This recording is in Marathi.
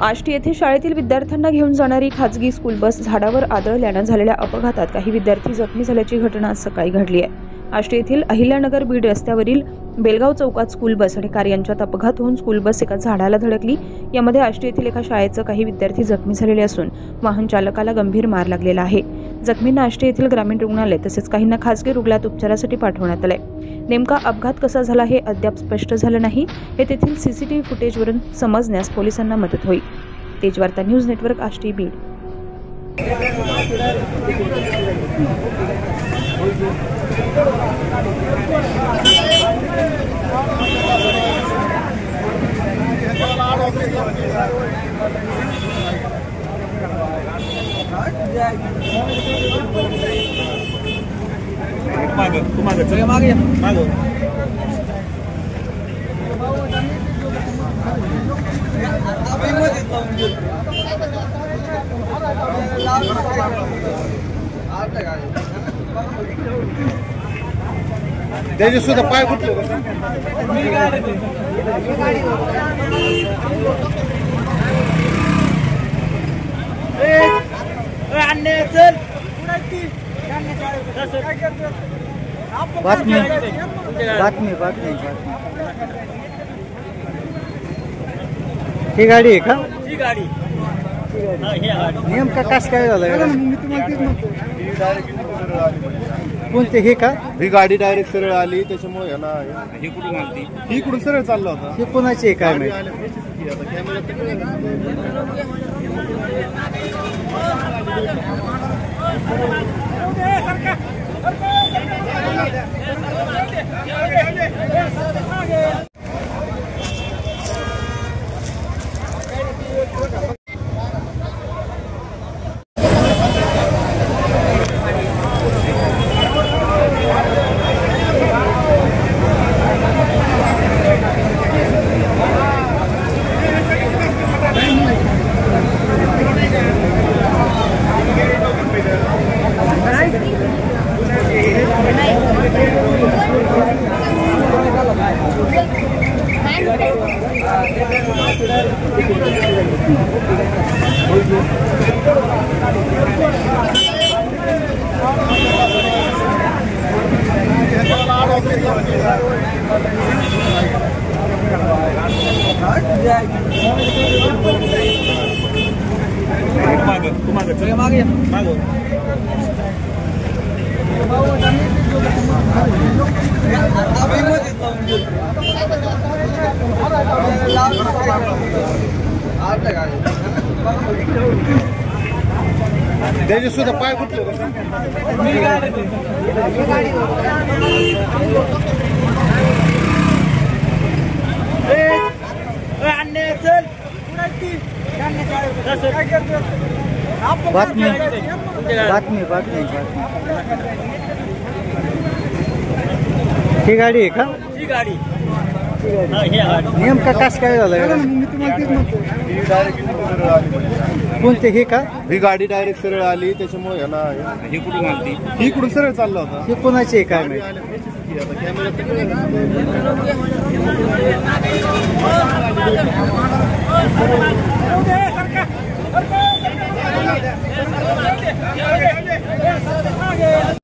आष्टी येथे शाळेतील विद्यार्थ्यांना घेऊन जाणारी खाजगी स्कूल बस झाडावर आदळल्याने झालेल्या अपघातात काही विद्यार्थी जखमी झाल्याची घटना आज सकाळी घडली आहे। आष्टी येथील अहिल्यानगर बीड रस्त्यावरील बेलगाव चौकात स्कूल बस आणि कार यांच्यात अपघात होऊन स्कूल बस एका झाडाला धडकली। यामध्ये आष्टी येथील एका शाळेचे काही विद्यार्थी जखमी झालेले असून वाहन चालकाला गंभीर मार लागलेला आहे। जखमींना आष्टी येथील ग्रामीण रुग्णालय तसेच काहींना खासगी रुग्णालयात उपचारासाठी पाठवण्यात आले। नेमका अपघात कसा झाला हे अद्याप स्पष्ट झाले नाही। हे तेथील सीसीटीव्ही फुटेजवरून समजण्यास पोलिसांना मदत होईल। Tejvarta news network Ashti Beed. त्याचे सुद्धा पाय कुठले बातमी ही गाडी आहे का? ही गाडी नेमका कस काय झालं? कोणते हे का? ही गाडी डायरेक्ट सरळ आली त्याच्यामुळे ही कुठून आली? ही कुठून सरळ चालला होता? हे कोणाची आहे काय माहिती? त्याचे सुद्धा पाय कुठले बातमी ही गाडी आहे का? ही गाडी नेमका कस काय झालं? कोणते हे का? ही गाडी डायरेक्ट सरळ आली त्याच्यामुळे ही कुठून आली? ही कुठून सरळ चालला होता? हे कोणाची आहे काय माहिती? सरकार